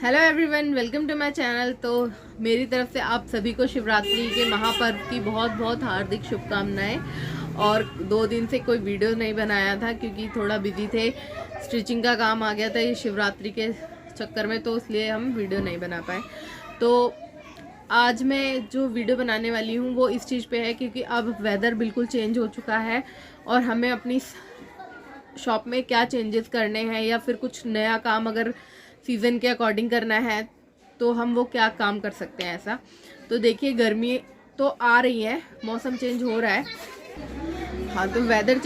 Hello everyone, welcome to my channel. तो मेरी तरफ से आप सभी को शिवरात्रि के महापर्व की बहुत बहुत हार्दिक शुभकामनाएं। और 2 दिन से कोई वीडियो नहीं बनाया था क्योंकि थोड़ा बिजी थे, स्टिचिंग का काम आ गया था ये शिवरात्रि के चक्कर में, तो इसलिए हम वीडियो नहीं बना पाए। तो आज मैं जो वीडियो बनाने वाली हूँ वो इस चीज़ पे है क्योंकि अब वेदर बिल्कुल चेंज हो चुका है और हमें अपनी शॉप में क्या चेंजेस करने हैं या फिर कुछ नया काम अगर सीज़न के अकॉर्डिंग करना है तो हम वो क्या काम कर सकते हैं ऐसा। तो देखिए, गर्मी तो आ रही है, मौसम चेंज हो रहा है। हाँ, तो वेदर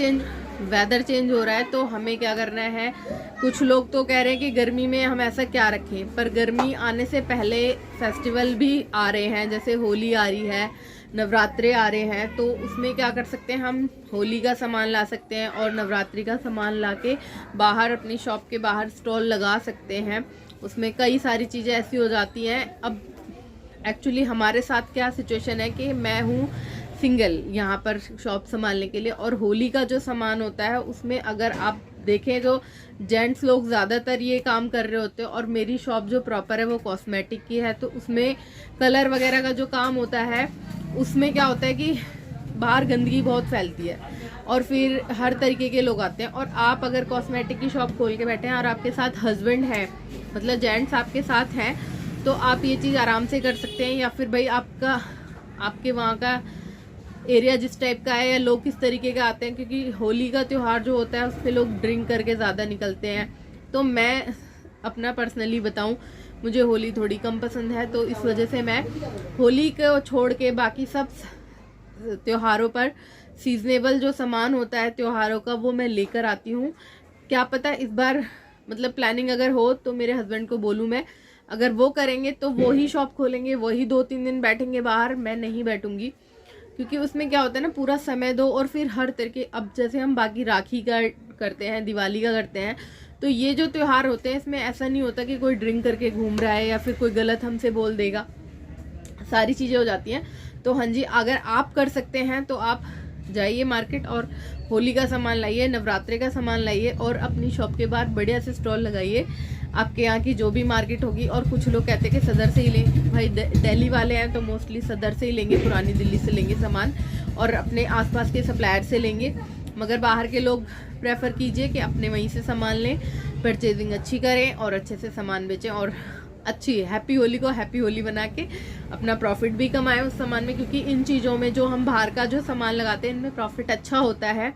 चेंज हो रहा है तो हमें क्या करना है। कुछ लोग तो कह रहे हैं कि गर्मी में हम ऐसा क्या रखें, पर गर्मी आने से पहले फेस्टिवल भी आ रहे हैं, जैसे होली आ रही है, नवरात्रे आ रहे हैं। तो उसमें क्या कर सकते हैं, हम होली का सामान ला सकते हैं और नवरात्रि का सामान लाके बाहर अपनी शॉप के बाहर स्टॉल लगा सकते हैं। उसमें कई सारी चीज़ें ऐसी हो जाती हैं। अब एक्चुअली हमारे साथ क्या सिचुएशन है कि मैं हूँ सिंगल यहाँ पर शॉप संभालने के लिए, और होली का जो सामान होता है उसमें अगर आप देखें तो जेंट्स लोग ज़्यादातर ये काम कर रहे होते हैं, और मेरी शॉप जो प्रॉपर है वो कॉस्मेटिक की है। तो उसमें कलर वगैरह का जो काम होता है उसमें क्या होता है कि बाहर गंदगी बहुत फैलती है और फिर हर तरीके के लोग आते हैं। और आप अगर कॉस्मेटिक की शॉप खोल के बैठे हैं और आपके साथ हस्बैंड है, मतलब जेंट्स आपके साथ हैं, तो आप ये चीज़ आराम से कर सकते हैं। या फिर भाई आपके वहाँ का एरिया जिस टाइप का है या लोग किस तरीके का आते हैं, क्योंकि होली का त्यौहार जो होता है उस पर लोग ड्रिंक करके ज़्यादा निकलते हैं। तो मैं अपना पर्सनली बताऊं, मुझे होली थोड़ी कम पसंद है, तो इस वजह से मैं होली को छोड़ के बाकी सब त्योहारों पर सीजनेबल जो सामान होता है त्योहारों का वो मैं लेकर आती हूँ। क्या पता इस बार मतलब प्लानिंग अगर हो तो मेरे हस्बैंड को बोलूँ मैं, अगर वो करेंगे तो वो ही शॉप खोलेंगे, वही 2-3 दिन बैठेंगे बाहर, मैं नहीं बैठूंगी। क्योंकि उसमें क्या होता है ना, पूरा समय दो और फिर हर तरह के, अब जैसे हम बाकी राखी का करते हैं, दिवाली का करते हैं, तो ये जो त्योहार होते हैं इसमें ऐसा नहीं होता कि कोई ड्रिंक करके घूम रहा है या फिर कोई गलत हमसे बोल देगा, सारी चीज़ें हो जाती हैं। तो हाँ जी, अगर आप कर सकते हैं तो आप जाइए मार्केट और होली का सामान लाइए, नवरात्रे का सामान लाइए और अपनी शॉप के बाहर बढ़िया से स्टॉल लगाइए, आपके यहाँ की जो भी मार्केट होगी। और कुछ लोग कहते हैं कि सदर से ही लें, भाई दिल्ली वाले हैं तो मोस्टली सदर से ही लेंगे, पुरानी दिल्ली से लेंगे सामान और अपने आसपास के सप्लायर से लेंगे। मगर बाहर के लोग प्रेफर कीजिए कि अपने वहीं से सामान लें, परचेजिंग अच्छी करें और अच्छे से सामान बेचें और अच्छी हैप्पी होली को हैप्पी होली बना के अपना प्रॉफिट भी कमाएं उस सामान में। क्योंकि इन चीज़ों में जो हम बाहर का जो सामान लगाते हैं इनमें प्रॉफिट अच्छा होता है,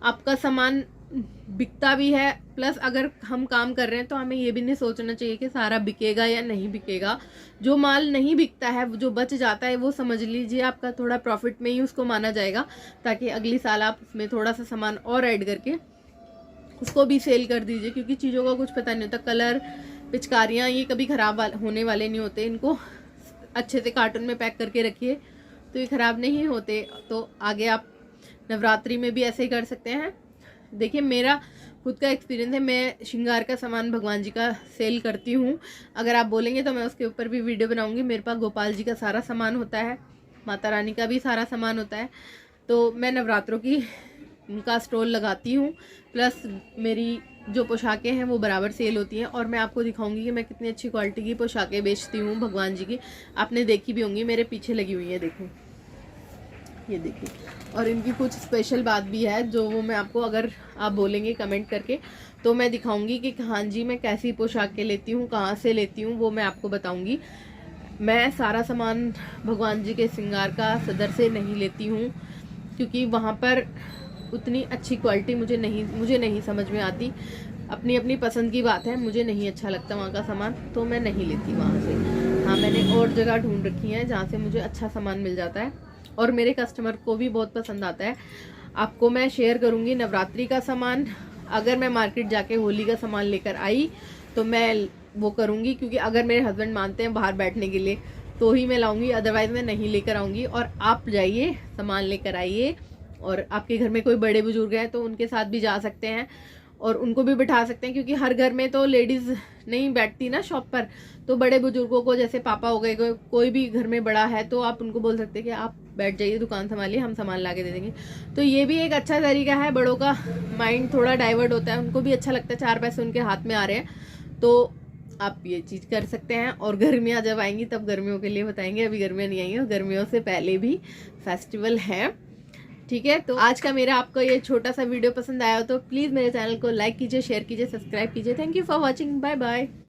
आपका सामान बिकता भी है। प्लस अगर हम काम कर रहे हैं तो हमें ये भी नहीं सोचना चाहिए कि सारा बिकेगा या नहीं बिकेगा। जो माल नहीं बिकता है, जो बच जाता है, वो समझ लीजिए आपका थोड़ा प्रॉफिट में ही उसको माना जाएगा, ताकि अगली साल आप उसमें थोड़ा सा सामान और ऐड करके उसको भी सेल कर दीजिए। क्योंकि चीज़ों का कुछ पता नहीं होता, कलर, पिचकारियाँ ये कभी ख़राब होने वाले नहीं होते, इनको अच्छे से कार्टून में पैक करके रखिए तो ये ख़राब नहीं होते। तो आगे आप नवरात्रि में भी ऐसे ही कर सकते हैं। देखिए, मेरा खुद का एक्सपीरियंस है, मैं श्रृंगार का सामान भगवान जी का सेल करती हूँ। अगर आप बोलेंगे तो मैं उसके ऊपर भी वीडियो बनाऊँगी। मेरे पास गोपाल जी का सारा सामान होता है, माता रानी का भी सारा सामान होता है। तो मैं नवरात्रों की उनका स्टॉल लगाती हूँ, प्लस मेरी जो पोशाकें हैं वो बराबर सेल होती हैं। और मैं आपको दिखाऊंगी कि मैं कितनी अच्छी क्वालिटी की पोशाकें बेचती हूँ भगवान जी की, आपने देखी भी होंगी, मेरे पीछे लगी हुई है, देखो ये देखिए। और इनकी कुछ स्पेशल बात भी है जो वो मैं आपको, अगर आप बोलेंगे कमेंट करके तो मैं दिखाऊंगी कि हाँ जी मैं कैसी पोशाकें लेती हूँ, कहाँ से लेती हूँ, वो मैं आपको बताऊंगी। मैं सारा सामान भगवान जी के श्रृंगार का सदर से नहीं लेती हूँ क्योंकि वहाँ पर उतनी अच्छी क्वालिटी मुझे नहीं समझ में आती। अपनी अपनी पसंद की बात है, मुझे नहीं अच्छा लगता वहाँ का सामान, तो मैं नहीं लेती वहाँ से। हाँ, मैंने और जगह ढूंढ रखी है जहाँ से मुझे अच्छा सामान मिल जाता है और मेरे कस्टमर को भी बहुत पसंद आता है। आपको मैं शेयर करूँगी नवरात्रि का सामान। अगर मैं मार्केट जाके होली का सामान लेकर आई तो मैं वो करूँगी, क्योंकि अगर मेरे हस्बैंड मानते हैं बाहर बैठने के लिए तो ही मैं लाऊंगी, अदरवाइज़ मैं नहीं लेकर आऊँगी। और आप जाइए, सामान लेकर आइए, और आपके घर में कोई बड़े बुजुर्ग हैं तो उनके साथ भी जा सकते हैं और उनको भी बिठा सकते हैं, क्योंकि हर घर में तो लेडीज़ नहीं बैठती ना शॉप पर। तो बड़े बुजुर्गों को, जैसे पापा हो गए, कोई भी घर में बड़ा है, तो आप उनको बोल सकते हैं कि आप बैठ जाइए, दुकान संभालिए, हम सामान ला के दे देंगे। तो ये भी एक अच्छा तरीका है, बड़ों का माइंड थोड़ा डाइवर्ट होता है, उनको भी अच्छा लगता है 4 पैसे उनके हाथ में आ रहे हैं। तो आप ये चीज़ कर सकते हैं। और गर्मियाँ जब आएंगी तब गर्मियों के लिए बताएंगे, अभी गर्मियाँ नहीं आई हैं, गर्मियों से पहले भी फेस्टिवल है। ठीक है, तो आज का मेरा आपको ये छोटा सा वीडियो पसंद आया हो तो प्लीज़ मेरे चैनल को लाइक कीजिए, शेयर कीजिए, सब्सक्राइब कीजिए। Thank you for watching, bye bye.